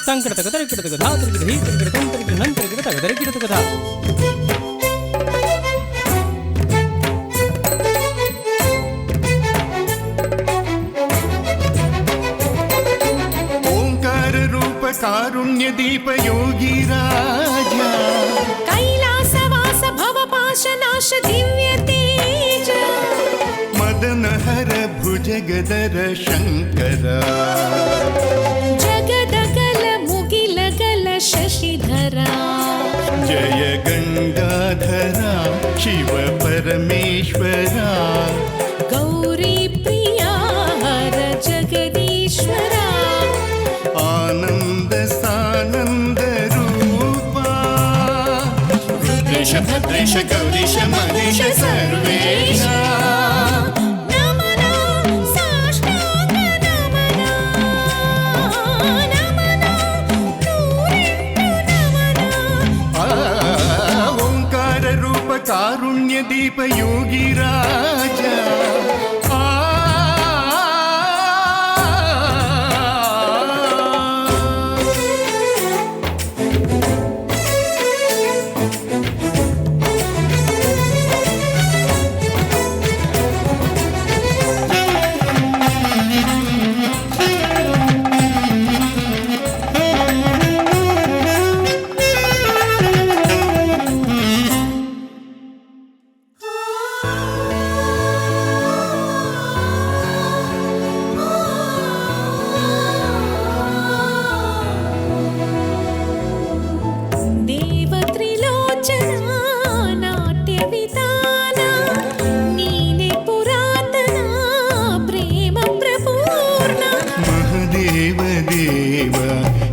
ತಂಕಡತಕ ತರಕಿಡತಕ ಧಾತರಿಗಿಡ ಹೀತರಿಗಿಡ ತಂತರಿಗಿಡ ನಂತರಿಗಿಡ ತಗದರಿಗಿಡತಕ ಧಾ ಓಂಕಾರ ರೂಪ ಕಾರುಣ್ಯ ದೀಪ ಯೋಗಿ ರಾಜ ಕೈಲಾಸವಾಸ ಭವಪಾಶನಾಶ ದಿವ್ಯ ತೇಜ ಮದನ ಹರ ಭುಜಗದರ ಶಂಕರ ಜಗದಗಲ ಮುಗಿಲಗಲ ಶಶಿಧರ ಜಯ ಗಂಗಾಧರ ಶಿವ ಪರಮೇಶ್ವರ ಗೌರಿ ಪ್ರಿಯ ಹರ ಜಗದೀಶ್ವರ ಆನಂದ ಸಾನಂದ ರೂಪ ರುದ್ರೇಶ ಭದ್ರೇಶ ಗೌರೀಶ ಮಹೇಶ ಸರ್ವೇಶ ನಮನ ಸಾಷ್ಟಾಂಗ ನಮನ ನಮನ ನೂರೆಂಟು ನಮನ ಓಂಕಾರ ರೂಪ ಕಾರುಣ್ಯ ದೀಪ ಯೋಗಿ ರಾಜ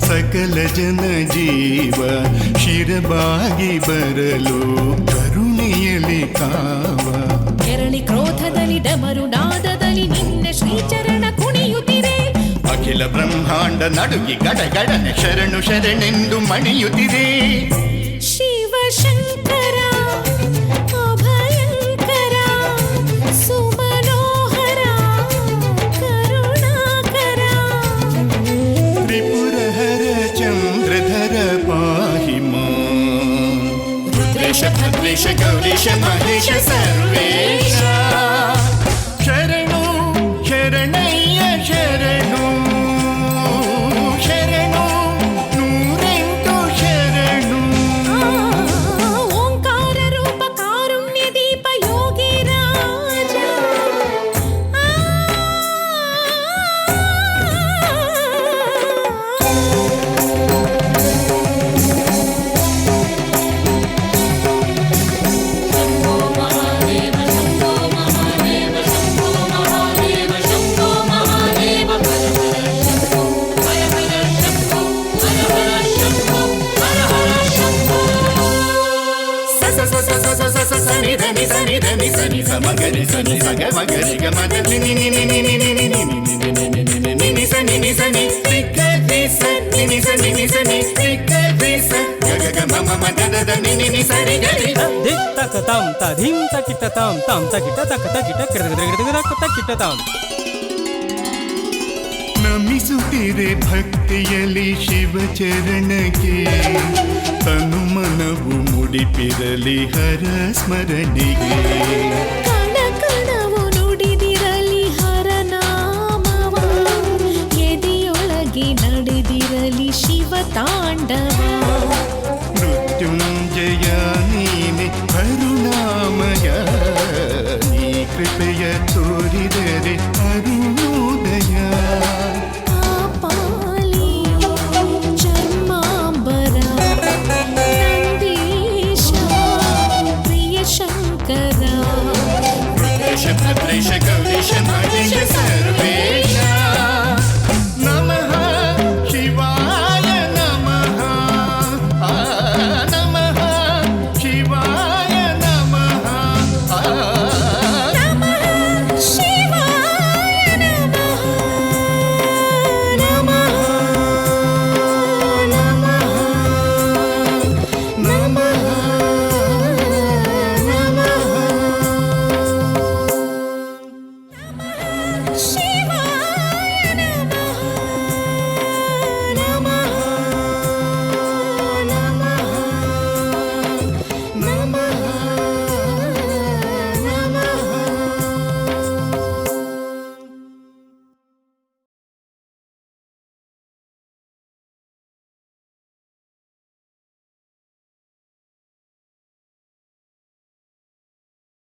ಸಕಲ ಜನ ಜೀವ ಶಿರಬಾಗಿ ಬರಲು ಕರುಣೆಯಲಿ ಕಾವ ಕೆರಳಿ ಕ್ರೋಧದಲ್ಲಿ ಡಮರು ನಾದದಲ್ಲಿ ನಿನ್ನ ಶ್ರೀಚರಣ ಕುಣಿಯುತ್ತಿದೆ ಅಖಿಲ ಬ್ರಹ್ಮಾಂಡ ನಡುಗಿ ಗಡಗಡನೆ ಶರಣು ಶರಣೆಂದು ಮಣಿಯುತ್ತಿದೆ ಶಿವಶಂಕರ ಅಭಯಂಕರ ಸುಮನೋಹರ ಕರುಣಾಕರ ತ್ರಿಪುರಹರ ಚಂದ್ರಧರ ಪಾಹಿ ಮಾಂ ರುದ್ರೇಶ ಭದ್ರೇಶ ಗೌರೀಶ ಮಹೇಶ ಸರ್ವೇಶ ಶರಣು ಶರಣಯ್ಯ ಶರಣು ಶರಣು ನೂರೆಂಟು ಶರಣು ಓಂಕಾರ ರೂಪ ಕಾರುಣ್ಯ ದೀಪ ಯೋಗಿ ರಾಜ ಸನಿ ಧನಿ ಸನಿ ಧನಿ ಸನಿ ಸಮಗರಿ ಸನಿ ಸಗ ಮಗರಿ ಗ ಮದ ನಿ ನಿ ನಿ ನಿ ನಿ ನಿ ನಿ ನಿ ನಿ ನಿ ನಿ ಸನಿ ನಿ ಸನಿ ರಿಕ ರಿ ಸ ನಿ ನಿ ಸನಿ ನಿ ಸನಿ ರಿಕ ರಿ ಸ ಗ ಗ ಗ ಮ ಮ ಮ ದ ದ ದ ನಿ ನಿ ನಿ ಸರಿ ಗ ರಿ ದಿ ತಕ ತಾಂ ತ ಧಿಂ ತಕಿಟ ತಾಂ ತಾಂ ತಕಿಟ ತಕ ತಕಿಟ ಕಿಡದಗಿಡದಗಿಡ ತಕಿಟ ತಾಂ ನಮಿಸುತ್ತಿರೆ ಭಕ್ತಿಯಲ್ಲಿ ಶಿವ ಚರಣಕ್ಕೆ ತನು ಮನವು ಮುಡಿಪಿರಲಿ ಹರ ಸ್ಮರಣಿಗೆ ಕಣ ಕಣವು ನುಡಿದಿರಲಿ ಹರನಾಮವ ಎದೆಯೊಳಗೆ ನಡೆದಿರಲಿ ಶಿವ ತಾಂಡವ ಮೃತ್ಯುಂಜಯ ನೀನೆ ಕರುಣಾಮಯ ನೀ ಕೃಪೆಯ ತೋರಿದರೆ ಅರುಣೋದಯ ಪಾಪಾಲಿ ಜನ್ಮಾಂಬರ ನಂದೀಶ ಪ್ರಿಯ ಶಂಕರ ರುದ್ರೇಶ ಭದ್ರೇಶ ಗೌರೀಶ ಮಹೇಶ ಸರ್ವೇ